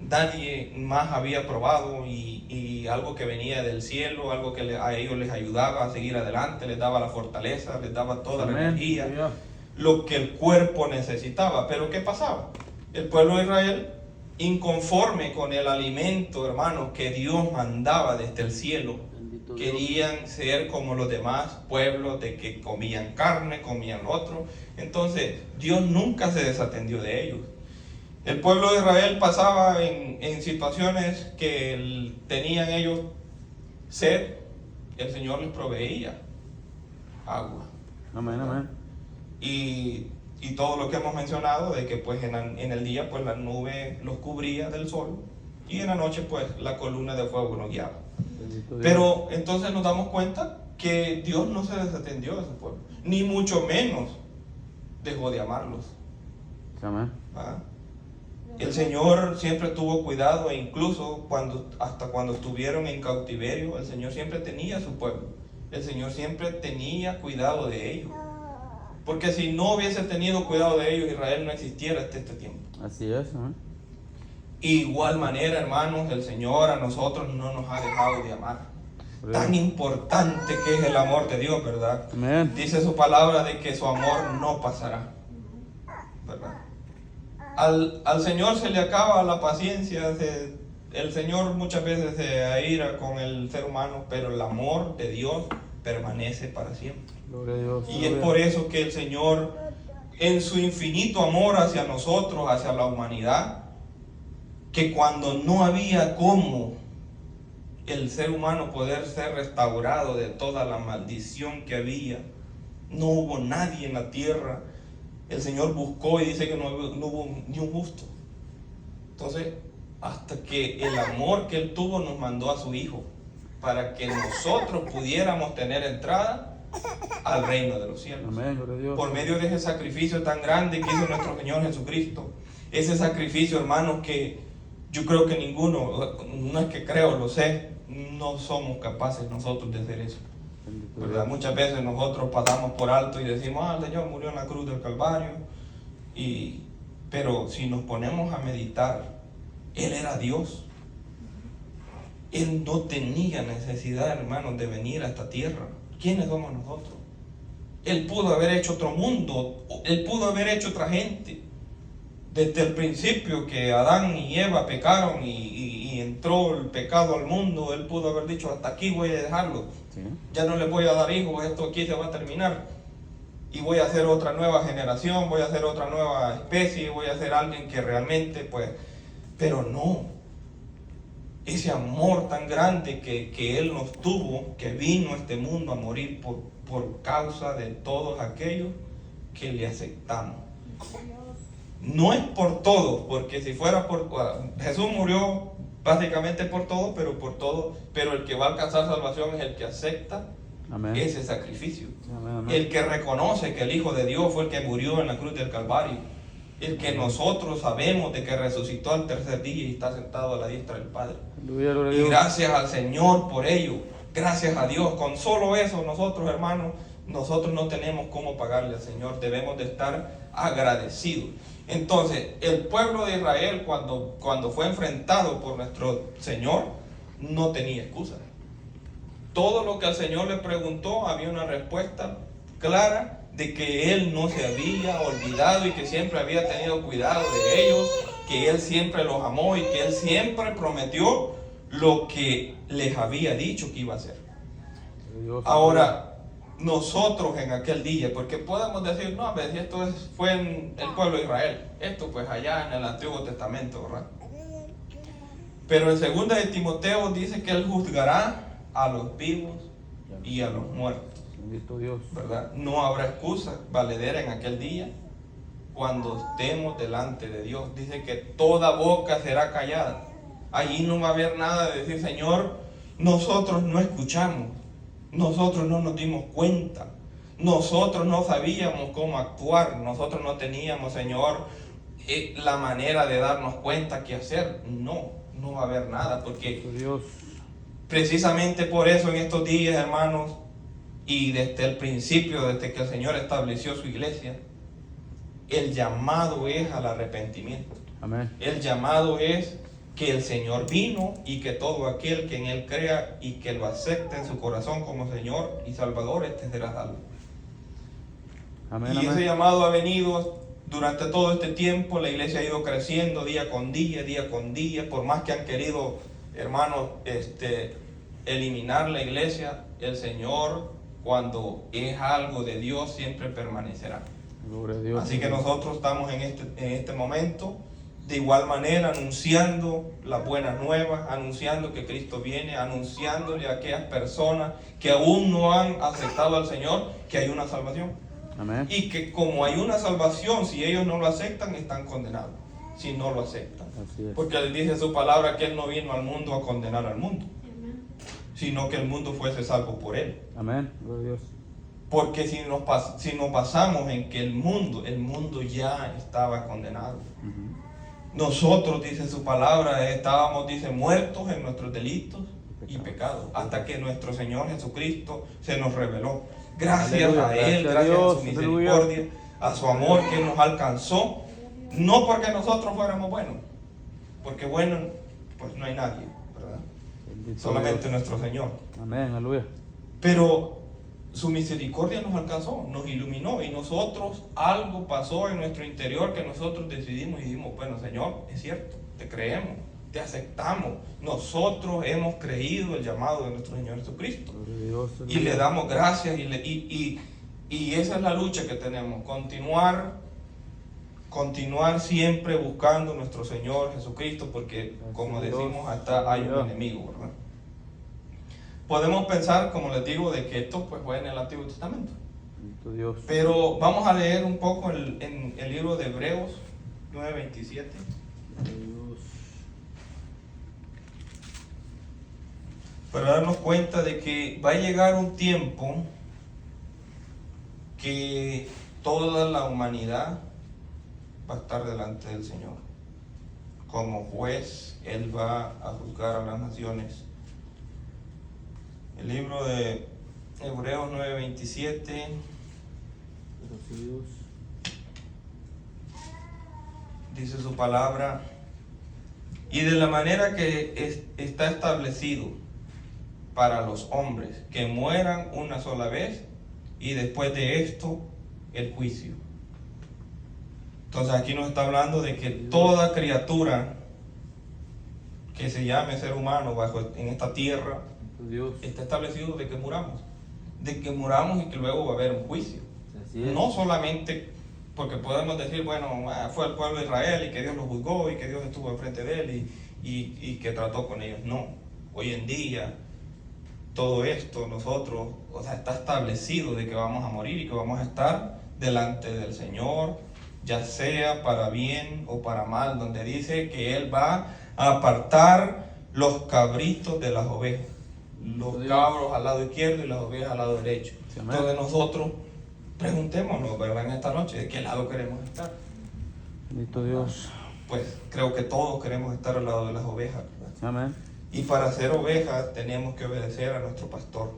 nadie más había probado y algo que venía del cielo, algo que a ellos les ayudaba a seguir adelante, les daba la fortaleza, les daba toda la energía, lo que el cuerpo necesitaba. Pero ¿qué pasaba? El pueblo de Israel, inconforme con el alimento, hermanos, que Dios mandaba desde el cielo, querían ser como los demás pueblos, de que comían carne, comían otro. Entonces Dios nunca se desatendió de ellos. El pueblo de Israel pasaba en situaciones que tenían ellos sed, el Señor les proveía agua. Amén, amén. Y todo lo que hemos mencionado, de que pues en el día pues la nube los cubría del sol y en la noche pues la columna de fuego los guiaba. Bendito Dios. Pero entonces nos damos cuenta que Dios no se desatendió de su pueblo, ni mucho menos dejó de amarlos. Amén. ¿Ah? El Señor siempre tuvo cuidado e incluso hasta cuando estuvieron en cautiverio, el Señor siempre tenía a su pueblo. El Señor siempre tenía cuidado de ellos. Porque si no hubiese tenido cuidado de ellos, Israel no existiera hasta este tiempo. Así es, amén. Igual manera, hermanos, el Señor a nosotros no nos ha dejado de amar. Tan importante que es el amor de Dios, ¿verdad? Amén. Dice su palabra de que su amor no pasará, ¿verdad? Al Señor se le acaba la paciencia, el Señor muchas veces se aira con el ser humano, pero el amor de Dios permanece para siempre. Gloria a Dios. Y es por eso que el Señor, en su infinito amor hacia nosotros, hacia la humanidad, que cuando no había cómo el ser humano poder ser restaurado de toda la maldición que había, no hubo nadie en la tierra, el Señor buscó y dice que no hubo ni un justo. Entonces, hasta que el amor que Él tuvo nos mandó a su Hijo, para que nosotros pudiéramos tener entrada al reino de los cielos. Amén, gloria a Dios. Por medio de ese sacrificio tan grande que hizo nuestro Señor Jesucristo. Ese sacrificio, hermanos, que yo creo que ninguno, no es que creo, lo sé, no somos capaces nosotros de hacer eso. Bendito ¿Verdad? Dios. Muchas veces nosotros pasamos por alto y decimos, el Señor murió en la cruz del Calvario. Pero si nos ponemos a meditar, Él era Dios. Él no tenía necesidad, hermanos, de venir a esta tierra. ¿Quiénes somos nosotros? Él pudo haber hecho otro mundo, Él pudo haber hecho otra gente. Desde el principio que Adán y Eva pecaron y entró el pecado al mundo, Él pudo haber dicho, hasta aquí voy a dejarlo. Sí. Ya no les voy a dar hijos, esto aquí se va a terminar. Y voy a hacer otra nueva generación, voy a hacer otra nueva especie, voy a hacer alguien que realmente, pues... Pero no. Ese amor tan grande que Él nos tuvo, que vino a este mundo a morir por causa de todos aquellos que le aceptamos. No es por todos, porque si fuera por... Jesús murió básicamente por todos, pero el que va a alcanzar salvación es el que acepta Amén. ese sacrificio. Amén, amén. El que reconoce que el Hijo de Dios fue el que murió en la cruz del Calvario. El que nosotros sabemos de que resucitó al tercer día y está sentado a la diestra del Padre. Aleluya, gloria a Y Dios. gracias al Señor por ello. Gracias a Dios. Con solo eso nosotros, hermanos, nosotros no tenemos cómo pagarle al Señor. Debemos de estar agradecidos. Entonces, el pueblo de Israel cuando fue enfrentado por nuestro Señor, no tenía excusa. Todo lo que al Señor le preguntó, había una respuesta clara de que Él no se había olvidado y que siempre había tenido cuidado de ellos, que Él siempre los amó y que Él siempre prometió lo que les había dicho que iba a hacer. Gloria a Dios. Ahora, nosotros en aquel día, porque podemos decir, no, a ver, si esto fue en el pueblo de Israel, esto pues allá en el Antiguo Testamento, ¿verdad? Pero en 2 de Timoteo dice que Él juzgará a los vivos y a los muertos. Bendito Dios. ¿Verdad? No habrá excusa valedera en aquel día cuando estemos delante de Dios. Dice que toda boca será callada. Allí no va a haber nada de decir, Señor, nosotros no escuchamos, nosotros no nos dimos cuenta, nosotros no sabíamos cómo actuar, nosotros no teníamos, Señor, la manera de darnos cuenta qué hacer. No va a haber nada, porque Bendito Dios. precisamente por eso en estos días, hermanos, y desde el principio, desde que el Señor estableció su iglesia, el llamado es al arrepentimiento. Amén. El llamado es que el Señor vino y que todo aquel que en Él crea y que lo acepte en su corazón como Señor y Salvador, este será salvo. Amén, Y ese amén. llamado ha venido durante todo este tiempo. La iglesia ha ido creciendo día con día, por más que han querido, hermanos, eliminar la iglesia, el Señor, cuando es algo de Dios, siempre permanecerá. Gloria a Dios. Así que nosotros estamos en este momento de igual manera anunciando las buenas nuevas, anunciando que Cristo viene, anunciándole a aquellas personas que aún no han aceptado al Señor que hay una salvación. Amén. Y que como hay una salvación, si ellos no lo aceptan, están condenados, si no lo aceptan. Así es. Porque Él dice en su palabra que Él no vino al mundo a condenar al mundo, sino que el mundo fuese salvo por Él. Amén. Gloria a Dios. Porque si nos basamos en que el mundo ya estaba condenado. Nosotros, dice su palabra, estábamos, dice, muertos en nuestros delitos y pecados, hasta que nuestro Señor Jesucristo se nos reveló. Gracias Aleluya, a Él, gracias a gracias a Dios, su misericordia, a su amor que nos alcanzó, no porque nosotros fuéramos buenos, porque bueno, pues no hay nadie, ¿verdad? Bendito Solamente Dios. nuestro Señor. Amén. Aleluya. Pero su misericordia nos alcanzó, nos iluminó, y nosotros, algo pasó en nuestro interior que nosotros decidimos y dijimos, bueno, Señor, es cierto, te creemos, te aceptamos, nosotros hemos creído el llamado de nuestro Señor Jesucristo. Gloria a Dios. Y le damos gracias, y esa es la lucha que tenemos, continuar siempre buscando nuestro Señor Jesucristo, porque como decimos, hasta hay un enemigo, ¿verdad? Podemos pensar, como les digo, de que esto pues fue en el Antiguo Testamento. Bendito Dios. Pero vamos a leer un poco en el libro de Hebreos 9:27. Dios. Para darnos cuenta de que va a llegar un tiempo que toda la humanidad va a estar delante del Señor. Como juez, Él va a juzgar a las naciones. El libro de Hebreos 9:27 Dios. dice su palabra: y de la manera que está establecido para los hombres, que mueran una sola vez, y después de esto, el juicio. Entonces aquí nos está hablando de que toda criatura que se llame ser humano en esta tierra, Dios. está establecido de que muramos y que luego va a haber un juicio. Así es. No solamente porque podemos decir, bueno, fue el pueblo de Israel y que Dios lo juzgó y que Dios estuvo enfrente de él y que trató con ellos. No, hoy en día todo esto nosotros, está establecido de que vamos a morir y que vamos a estar delante del Señor, ya sea para bien o para mal, donde dice que Él va a apartar los cabritos de las ovejas. Los cabros al lado izquierdo y las ovejas al lado derecho. Sí, amén. Entonces nosotros preguntémonos, ¿verdad? En esta noche, ¿de qué lado queremos estar? Bendito Dios. Pues creo que todos queremos estar al lado de las ovejas, ¿verdad? Amén. Y para ser ovejas tenemos que obedecer a nuestro pastor.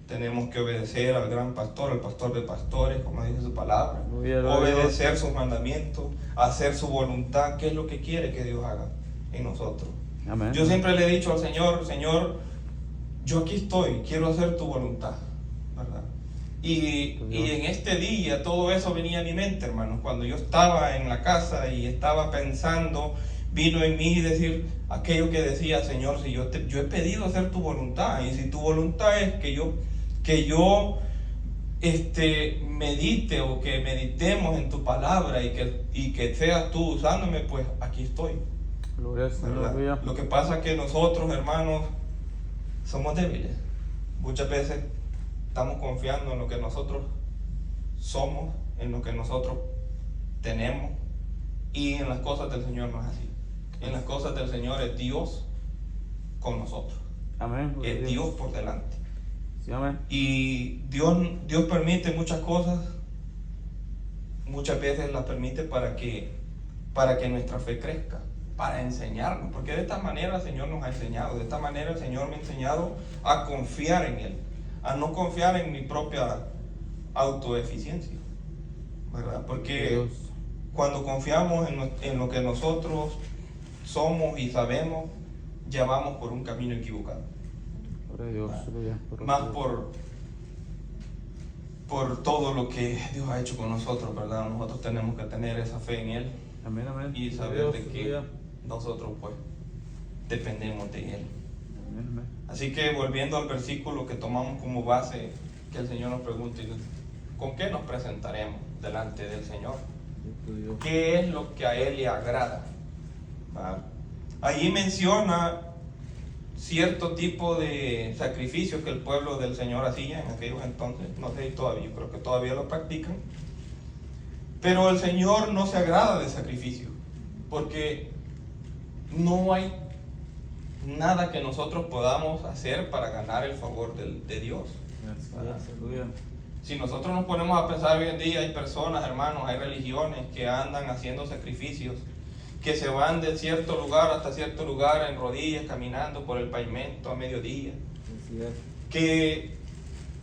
Tenemos que obedecer al gran pastor, al pastor de pastores, como dice su palabra. Obedecer sus mandamientos, hacer su voluntad, que es lo que quiere que Dios haga en nosotros. Amén. Yo siempre le he dicho al Señor, Señor, yo aquí estoy, quiero hacer tu voluntad, ¿verdad? Y en este día todo eso venía a mi mente, hermanos. Cuando yo estaba en la casa y estaba pensando, vino en mí decir aquello que decía, Señor, si yo he pedido hacer tu voluntad, y si tu voluntad es que yo medite o que meditemos en tu palabra y que seas tú usándome, pues aquí estoy. Gloria al Señor. Lo que pasa es que nosotros, hermanos, somos débiles. Muchas veces estamos confiando en lo que nosotros somos, en lo que nosotros tenemos, y en las cosas del Señor no es así. En las cosas del Señor es Dios con nosotros. Amén. Es Dios por delante. Sí, amén. Y Dios permite muchas cosas, muchas veces las permite para que nuestra fe crezca, para enseñarnos, porque de esta manera el Señor nos ha enseñado, de esta manera el Señor me ha enseñado a confiar en Él, a no confiar en mi propia autoeficiencia, ¿verdad? Porque Dios. cuando confiamos en lo que nosotros somos y sabemos, ya vamos por un camino equivocado. Gloria a Dios. Más por todo lo que Dios ha hecho con nosotros, ¿verdad? Nosotros tenemos que tener esa fe en Él. Amén, amén. Y saber de que nosotros pues dependemos de Él. Amén, amén. Así que volviendo al versículo que tomamos como base, que el Señor nos pregunta, ¿con qué nos presentaremos delante del Señor? Bendito Dios. ¿Qué es lo que a Él le agrada? ¿va? Allí menciona cierto tipo de sacrificios que el pueblo del Señor hacía en aquellos entonces. No sé si todavía, yo creo que todavía lo practican. Pero el Señor no se agrada de sacrificio, porque no hay nada que nosotros podamos hacer para ganar el favor de Dios. Aleluya. Si nosotros nos ponemos a pensar hoy en día, hay personas, hermanos, hay religiones que andan haciendo sacrificios, que se van de cierto lugar hasta cierto lugar en rodillas, caminando por el pavimento a mediodía, Así es. que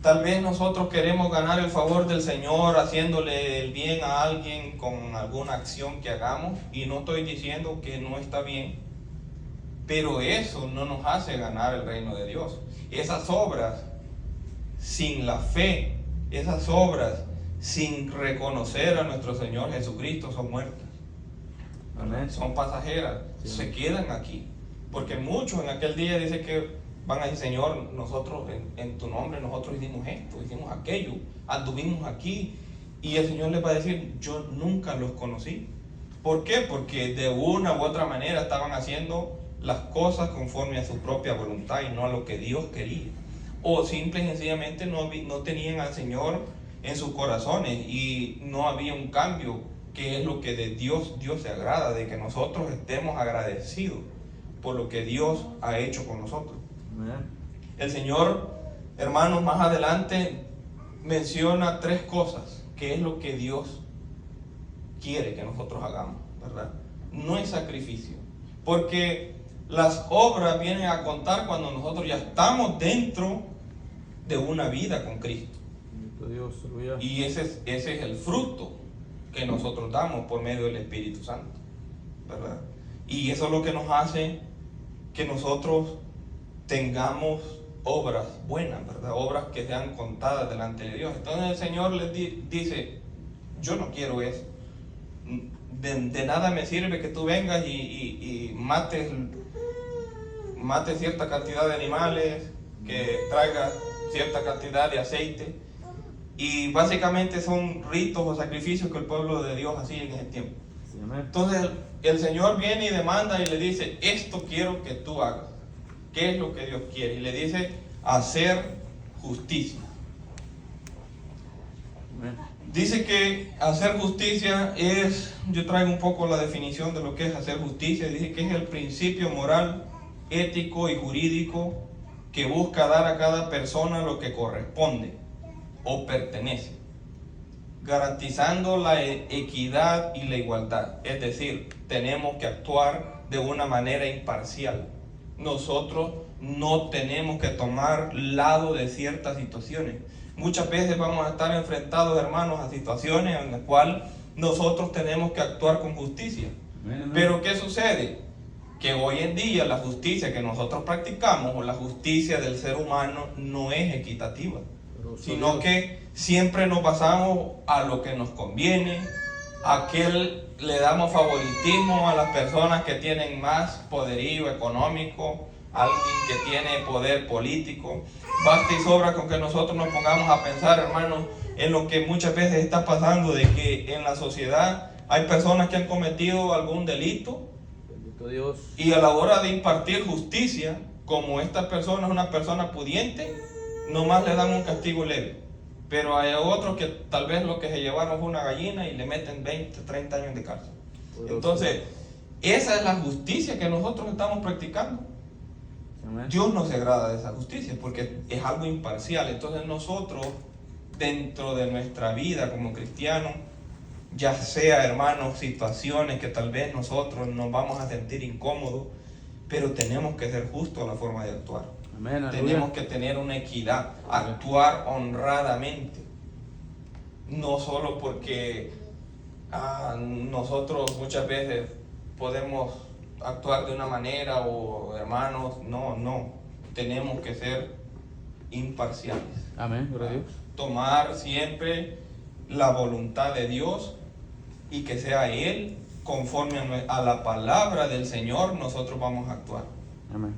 tal vez nosotros queremos ganar el favor del Señor haciéndole el bien a alguien con alguna acción que hagamos, y no estoy diciendo que no está bien, pero eso no nos hace ganar el reino de Dios. Esas obras sin la fe, esas obras sin reconocer a nuestro Señor Jesucristo son muertas. Amén. Son pasajeras, Sí. se quedan aquí. Porque muchos en aquel día dicen que van a decir: Señor, nosotros en tu nombre, nosotros hicimos esto, hicimos aquello, anduvimos aquí. Y el Señor les va a decir: yo nunca los conocí. ¿Por qué? Porque de una u otra manera estaban haciendo las cosas conforme a su propia voluntad y no a lo que Dios quería. O simple y sencillamente no tenían al Señor en sus corazones, y no había un cambio, que es lo que de Dios se agrada, de que nosotros estemos agradecidos por lo que Dios ha hecho con nosotros. Amén. El Señor, hermanos, más adelante menciona 3 cosas, que es lo que Dios quiere que nosotros hagamos, ¿verdad? No es sacrificio, porque las obras vienen a contar cuando nosotros ya estamos dentro de una vida con Cristo. Bendito Dios, aleluya. Y ese es el fruto que nosotros damos por medio del Espíritu Santo, ¿verdad? Y eso es lo que nos hace que nosotros tengamos obras buenas, ¿verdad? Obras que sean contadas delante de Dios. Entonces el Señor les dice: yo no quiero eso. De nada me sirve que tú vengas y mates cierta cantidad de animales, que traigas cierta cantidad de aceite. Y básicamente son ritos o sacrificios que el pueblo de Dios hacía en ese tiempo. Sí, amén. Entonces el Señor viene y demanda y le dice: esto quiero que tú hagas. ¿Qué es lo que Dios quiere? Y le dice: hacer justicia. Amén. Dice que hacer justicia es, yo traigo un poco la definición de lo que es hacer justicia. Dice que es el principio moral, ético y jurídico que busca dar a cada persona lo que corresponde o pertenece, garantizando la equidad y la igualdad. Es decir, tenemos que actuar de una manera imparcial. Nosotros no tenemos que tomar lado de ciertas situaciones. Muchas veces vamos a estar enfrentados, hermanos, a situaciones en las cuales nosotros tenemos que actuar con justicia. Amén, amén. Pero ¿qué sucede? Que hoy en día la justicia que nosotros practicamos, o la justicia del ser humano, no es equitativa, sino que siempre nos basamos a lo que nos conviene, a que le damos favoritismo a las personas que tienen más poderío económico, a alguien que tiene poder político. Basta y sobra con que nosotros nos pongamos a pensar, hermanos, en lo que muchas veces está pasando, de que en la sociedad hay personas que han cometido algún delito, Bendito Dios. y a la hora de impartir justicia, como esta persona es una persona pudiente, nomás le dan un castigo leve. Pero hay otros que tal vez lo que se llevaron fue una gallina y le meten 20, 30 años de cárcel. Entonces, esa es la justicia que nosotros estamos practicando. Amén. Dios no se agrada de esa justicia porque es algo imparcial. Entonces nosotros, dentro de nuestra vida como cristianos, ya sea, hermanos, situaciones que tal vez nosotros nos vamos a sentir incómodos, pero tenemos que ser justos a la forma de actuar. Amén, aleluya. Tenemos que tener una equidad, actuar honradamente. No solo porque nosotros muchas veces podemos actuar de una manera, o hermanos, no. Tenemos que ser imparciales. Amén, gloria a Dios. Tomar siempre la voluntad de Dios, y que sea Él, conforme a la palabra del Señor, nosotros vamos a actuar. Amén.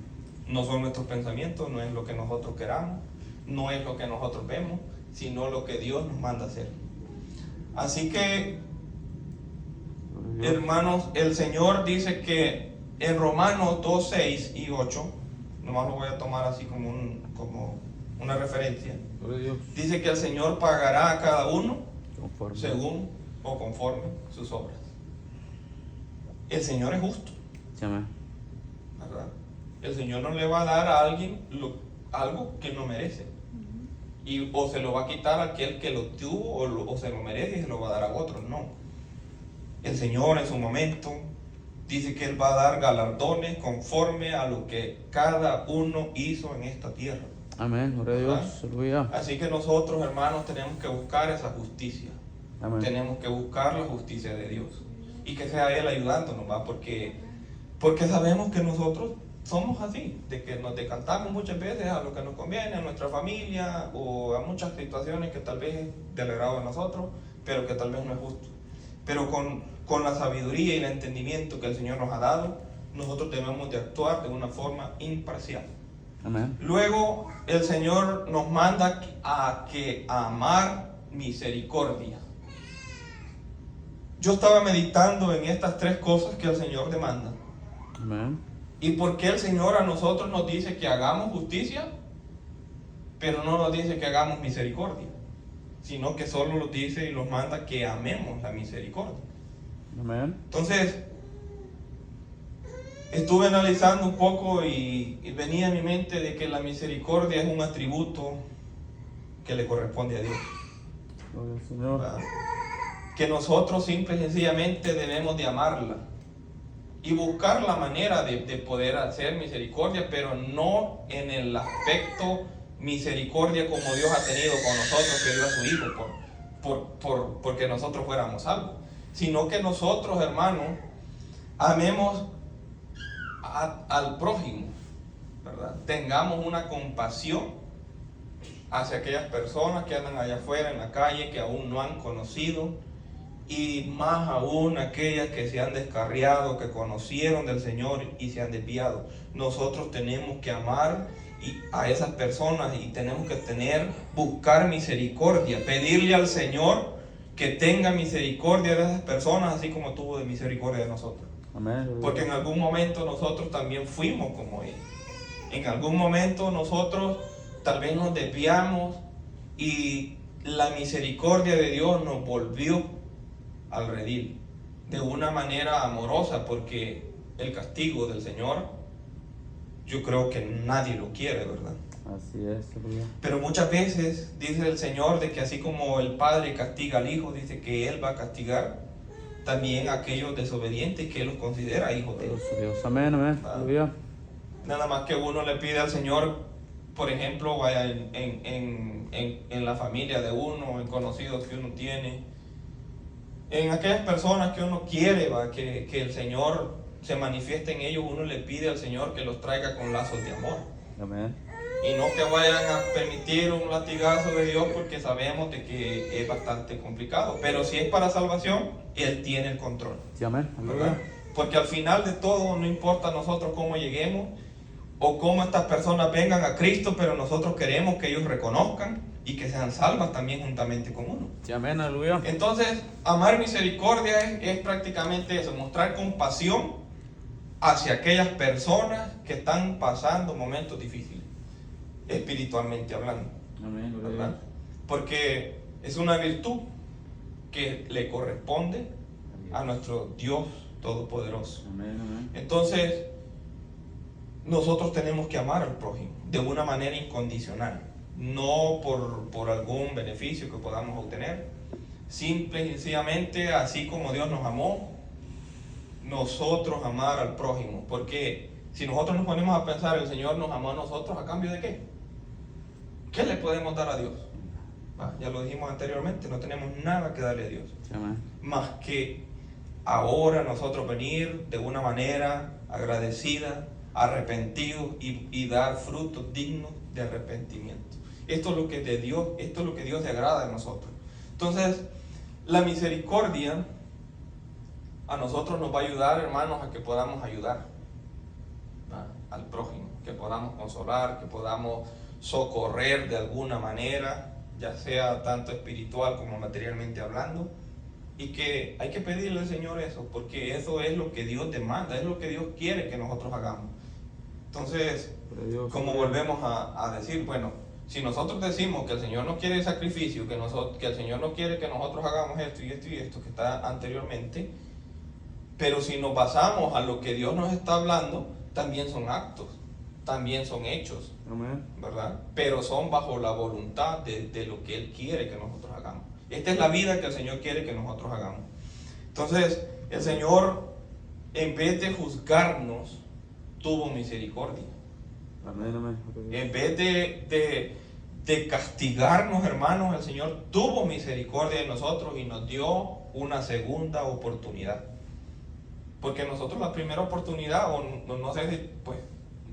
No son nuestros pensamientos, no es lo que nosotros queramos, no es lo que nosotros vemos, sino lo que Dios nos manda hacer. Así que, Gloria a Dios. hermanos, el Señor dice que En Romanos 2, 6 y 8, nomás lo voy a tomar así como una referencia. Gloria a Dios. Dice que el Señor pagará a cada uno Conforme. según o conforme sus obras. El Señor es justo, Sí, amén. ¿verdad? El Señor no le va a dar a alguien algo que no merece. Y o se lo va a quitar a aquel que lo tuvo o se lo merece y se lo va a dar a otro. No. El Señor en su momento dice que Él va a dar galardones conforme a lo que cada uno hizo en esta tierra. Amén. Gloria a Dios. Aleluya. Así que nosotros, hermanos, tenemos que buscar esa justicia. Amén. Tenemos que buscar la justicia de Dios. Y que sea Él ayudándonos, ¿va? Porque sabemos que nosotros somos así, de que nos decantamos muchas veces a lo que nos conviene, a nuestra familia o a muchas situaciones que tal vez es del agrado de nosotros, pero que tal vez no es justo. Pero con la sabiduría y el entendimiento que el Señor nos ha dado, nosotros debemos de actuar de una forma imparcial. Amén. Luego el Señor nos manda a amar misericordia. Yo estaba meditando en estas tres cosas que el Señor demanda. Amén. ¿Y por qué el Señor a nosotros nos dice que hagamos justicia, pero no nos dice que hagamos misericordia? Sino que solo nos dice y nos manda que amemos la misericordia. Amén. Entonces, estuve analizando un poco y venía a mi mente de que la misericordia es un atributo que le corresponde a Dios. Gloria al Señor. ¿Verdad? Que nosotros simple y sencillamente debemos de amarla y buscar la manera de poder hacer misericordia, pero no en el aspecto misericordia como Dios ha tenido con nosotros, que dio a su Hijo porque nosotros fuéramos salvos, sino que nosotros, hermanos, amemos al prójimo, ¿verdad? Tengamos una compasión hacia aquellas personas que andan allá afuera en la calle, que aún no han conocido, y más aún aquellas que se han descarriado, que conocieron del Señor y se han desviado. Nosotros tenemos que amar a esas personas y tenemos que buscar misericordia, pedirle al Señor que tenga misericordia de esas personas, así como tuvo de misericordia de nosotros. Amén. Porque en algún momento nosotros también fuimos como Él. En algún momento nosotros tal vez nos desviamos y la misericordia de Dios nos volvió al redil de una manera amorosa, porque el castigo del Señor yo creo que nadie lo quiere, ¿verdad? Así es. Aleluya. Pero muchas veces dice el Señor de que así como el Padre castiga al Hijo, dice que Él va a castigar también a aquellos desobedientes que Él los considera hijos de Él. Gloria a Dios. Amén. Amén. Aleluya. Nada más que uno le pide al Señor, por ejemplo, vaya en la familia de uno, en conocidos que uno tiene, en aquellas personas que uno quiere, que el Señor se manifieste en ellos, uno le pide al Señor que los traiga con lazos de amor. Amén. Y no que vayan a permitir un latigazo de Dios, porque sabemos de que es bastante complicado. Pero si es para salvación, Él tiene el control. Sí, amén. ¿Verdad? Aleluya. Porque al final de todo, no importa a nosotros cómo lleguemos o cómo estas personas vengan a Cristo, pero nosotros queremos que ellos reconozcan y que sean salvas también juntamente con uno. Sí, amén. Aleluya. Entonces, amar misericordia es prácticamente eso, mostrar compasión hacia aquellas personas que están pasando momentos difíciles, espiritualmente hablando, Amén. Gloria a ¿verdad? Dios. Porque es una virtud que le corresponde a nuestro Dios Todopoderoso. Amén. Amén. Entonces, nosotros tenemos que amar al prójimo de una manera incondicional, no por algún beneficio que podamos obtener. Simple y sencillamente, así como Dios nos amó, nosotros amar al prójimo. Porque si nosotros nos ponemos a pensar, el Señor nos amó a nosotros, ¿a cambio de qué? ¿Qué le podemos dar a Dios? Ya lo dijimos anteriormente, no tenemos nada que darle a Dios, Sí, amén. más que ahora nosotros venir de una manera agradecida, arrepentidos y dar frutos dignos de arrepentimiento. Esto es lo que Dios le agrada de nosotros. Entonces, la misericordia a nosotros nos va a ayudar, hermanos, a que podamos ayudar al prójimo, que podamos consolar, que podamos socorrer de alguna manera, ya sea tanto espiritual como materialmente hablando, Y que hay que pedirle al Señor eso, porque eso es lo que Dios demanda, es lo que Dios quiere que nosotros hagamos. Entonces, Gloria a Dios, como aleluya. volvemos a decir, bueno, si nosotros decimos que el Señor no quiere sacrificio, que el Señor no quiere que nosotros hagamos esto y esto y esto que está anteriormente, pero si nos basamos a lo que Dios nos está hablando, también son actos, también son hechos, Amén. ¿verdad? Pero son bajo la voluntad de lo que Él quiere que nosotros hagamos. Esta es la vida que el Señor quiere que nosotros hagamos. Entonces, el Señor, en vez de juzgarnos, tuvo misericordia. Amén, amén. Gloria a En Dios. vez de castigarnos, hermanos, el Señor tuvo misericordia de nosotros y nos dio una segunda oportunidad. Porque nosotros la primera oportunidad, o no sé si, pues,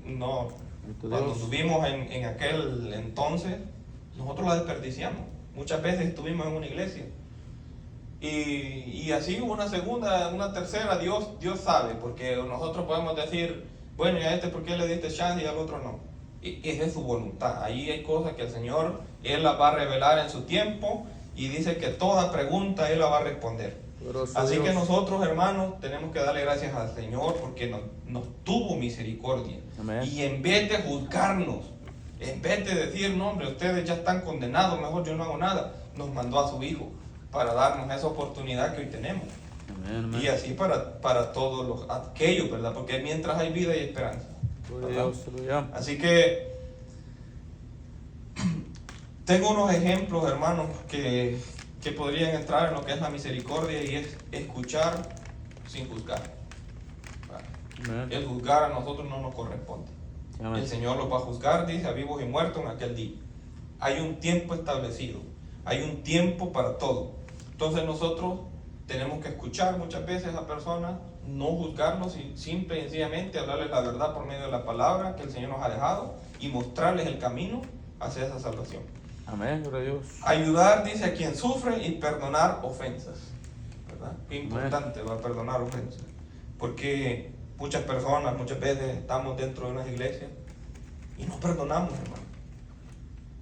no, Bendito cuando Dios. estuvimos en aquel entonces, nosotros la desperdiciamos. Muchas veces estuvimos en una iglesia. Y así una segunda, una tercera, Dios sabe, porque nosotros podemos decir, bueno, y a este, ¿por qué le diste chance y al otro no? Y esa es su voluntad. Ahí hay cosas que el Señor, Él las va a revelar en su tiempo, y dice que toda pregunta Él la va a responder. Poderoso Así Dios. que nosotros, hermanos, tenemos que darle gracias al Señor porque nos tuvo misericordia. Amén. Y en vez de juzgarnos, en vez de decir, no, hombre, ustedes ya están condenados, mejor yo no hago nada, nos mandó a su Hijo para darnos esa oportunidad que hoy tenemos. Amén, amén. Y así para todos aquellos, ¿verdad? Porque mientras hay vida hay esperanza. Gloria a ¿verdad? Dios, aleluya. Así que tengo unos ejemplos, hermanos, que podrían entrar en lo que es la misericordia, y es escuchar sin juzgar. Amén. El juzgar a nosotros no nos corresponde. Amén. El Señor los va a juzgar, dice, a vivos y muertos en aquel día. Hay un tiempo establecido, hay un tiempo para todo. Entonces nosotros tenemos que escuchar muchas veces a personas, no juzgarlos, y simple y sencillamente hablarles la verdad por medio de la palabra que el Señor nos ha dejado y mostrarles el camino hacia esa salvación. Amén, gloria a Dios. Ayudar, dice, a quien sufre, y perdonar ofensas, ¿verdad? Qué importante va a perdonar ofensas, porque muchas personas, muchas veces estamos dentro de unas iglesias y no perdonamos, hermano.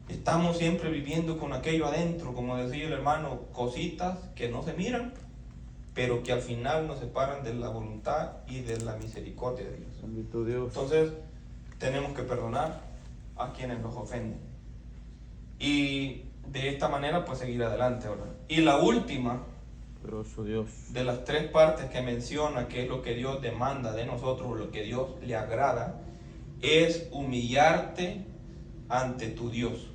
Estamos siempre viviendo con aquello adentro, como decía el hermano, cositas que no se miran, pero que al final nos separan de la voluntad y de la misericordia de Dios. Bendito Dios. Entonces, tenemos que perdonar a quienes nos ofenden. Y de esta manera, pues seguir adelante, ¿verdad? Y la última Poderoso Dios. de las tres partes que menciona, que es lo que Dios demanda de nosotros, lo que Dios le agrada, es humillarte ante tu Dios.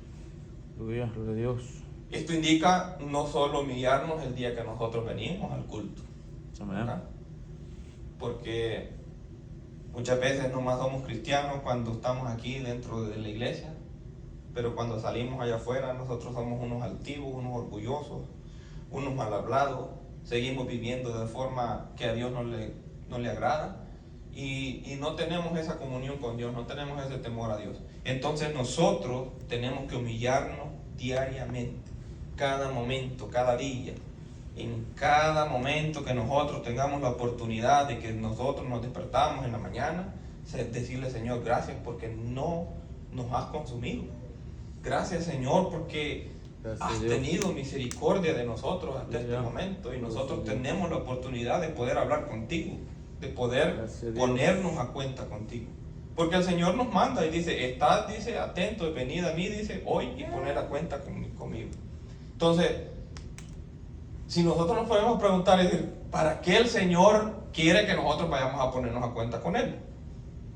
Aleluya, gloria a Dios. Esto indica no solo humillarnos el día que nosotros venimos al culto, Amén. ¿verdad? Porque muchas veces nomás somos cristianos cuando estamos aquí dentro de la iglesia, pero cuando salimos allá afuera nosotros somos unos altivos, unos orgullosos, unos mal hablados, seguimos viviendo de forma que a Dios no le agrada, y no tenemos esa comunión con Dios, no tenemos ese temor a Dios. Entonces nosotros tenemos que humillarnos diariamente, cada momento, cada día. En cada momento que nosotros tengamos la oportunidad de que nosotros nos despertamos en la mañana, decirle, Señor, gracias porque no nos has consumido. Gracias, Señor, porque Gracias, has Dios. tenido misericordia de nosotros hasta este Aleluya. momento, y nosotros Gracias, Dios. tenemos la oportunidad de poder hablar contigo, de poder Gracias, Dios. ponernos a cuenta contigo. Porque el Señor nos manda y dice, estad, dice, atentos, venid a mí, dice, hoy, y poner a cuenta conmigo. Entonces, si nosotros nos podemos preguntar, es decir, ¿para qué el Señor quiere que nosotros vayamos a ponernos a cuenta con Él?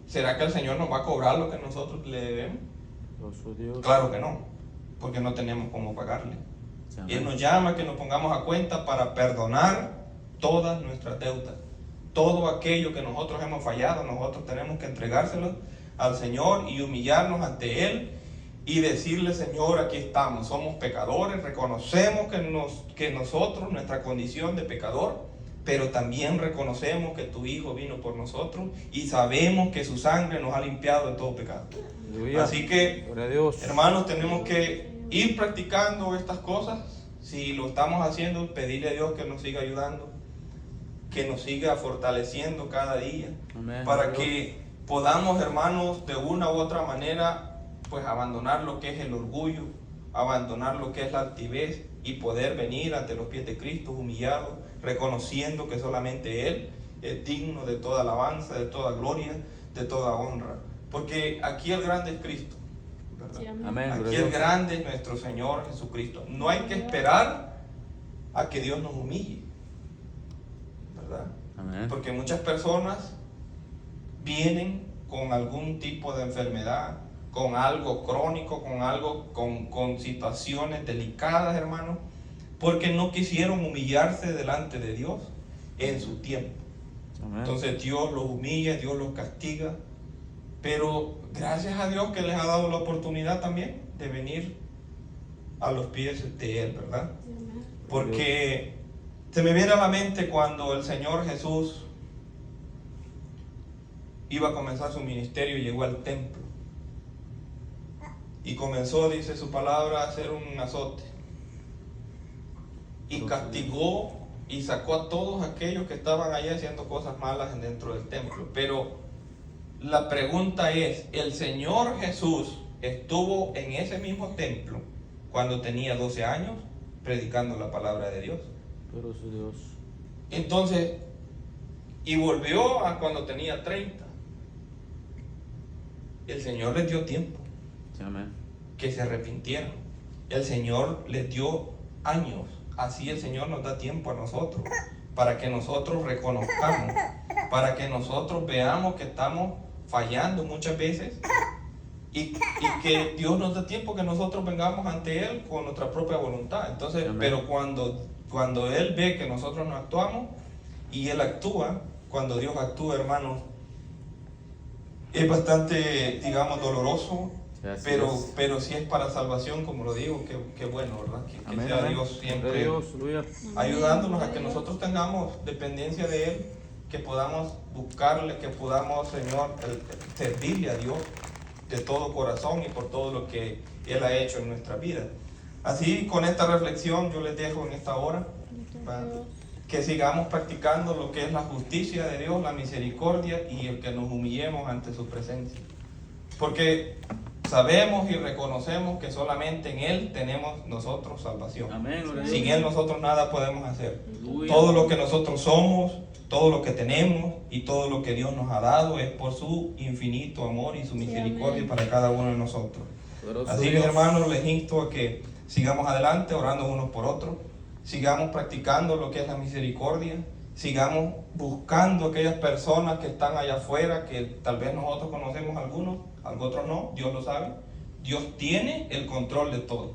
¿Será que el Señor nos va a cobrar lo que nosotros le debemos? Poderoso Dios. Claro que no, porque no tenemos cómo pagarle. Y Él nos llama a que nos pongamos a cuenta para perdonar todas nuestras deudas. Todo aquello que nosotros hemos fallado, nosotros tenemos que entregárselo al Señor y humillarnos ante Él y decirle, Señor, aquí estamos, somos pecadores, reconocemos que nosotros, nuestra condición de pecador, pero también reconocemos que tu Hijo vino por nosotros y sabemos que su sangre nos ha limpiado de todo pecado. Aleluya. Así que, Gloria a Dios. hermanos, tenemos que ir practicando estas cosas. Si lo estamos haciendo, pedirle a Dios que nos siga ayudando, que nos siga fortaleciendo cada día, Amén. para Gloria a que podamos, hermanos, de una u otra manera, pues abandonar lo que es el orgullo, abandonar lo que es la altivez y poder venir ante los pies de Cristo humillado, reconociendo que solamente Él es digno de toda alabanza, de toda gloria, de toda honra. Porque aquí el grande es Cristo, ¿verdad? Sí, amén. Amén. Aquí Gloria a el Dios. grande es nuestro Señor Jesucristo. No hay que esperar a que Dios nos humille, ¿verdad? Amén. Porque muchas personas vienen con algún tipo de enfermedad, con algo crónico, con situaciones delicadas, hermano, porque no quisieron humillarse delante de Dios en su tiempo. Amén. Entonces Dios los humilla, Dios los castiga, pero gracias a Dios que les ha dado la oportunidad también de venir a los pies de Él, ¿verdad? Sí, amén. Porque se me viene a la mente cuando el Señor Jesús iba a comenzar su ministerio y llegó al templo. Y comenzó, dice su palabra, a hacer un azote. Y castigó y sacó a todos aquellos que estaban allí haciendo cosas malas dentro del templo. Pero la pregunta es, ¿el Señor Jesús estuvo en ese mismo templo cuando tenía 12 años predicando la palabra de Dios? Poderoso Dios. Entonces, y volvió a cuando tenía 30. El Señor les dio tiempo Sí, amén. que se arrepintieran. El Señor les dio años. Así el Señor nos da tiempo a nosotros, para que nosotros reconozcamos, para que nosotros veamos que estamos fallando muchas veces y que Dios nos da tiempo que nosotros vengamos ante Él con nuestra propia voluntad. Entonces, Amén. pero cuando Él ve que nosotros no actuamos y Él actúa, cuando Dios actúa, hermanos, es bastante, digamos, doloroso. Sí, así Pero, es. pero si es para salvación, como lo digo, qué bueno, ¿verdad? Que Amén, sea amén. Dios Gloria a siempre Dios, aleluya. ayudándonos a que nosotros tengamos dependencia de Él, que podamos buscarle, que podamos, Señor, servirle a Dios de todo corazón y por todo lo que Él ha hecho en nuestra vida. Así, con esta reflexión, yo les dejo en esta hora, ¿va? Que sigamos practicando lo que es la justicia de Dios, la misericordia y el que nos humillemos ante su presencia. Porque sabemos y reconocemos que solamente en Él tenemos nosotros salvación. Amén. Gloria a Sin Dios. Él nosotros nada podemos hacer. Aleluya. Todo lo que nosotros somos, todo lo que tenemos y todo lo que Dios nos ha dado es por su infinito amor y su misericordia amén. para cada uno de nosotros. Poderoso Así, mis Dios. hermanos, les insto a que sigamos adelante orando unos por otros, sigamos practicando lo que es la misericordia, sigamos buscando aquellas personas que están allá afuera, que tal vez nosotros conocemos algunos, otros no, Dios lo sabe. Dios tiene el control de todo.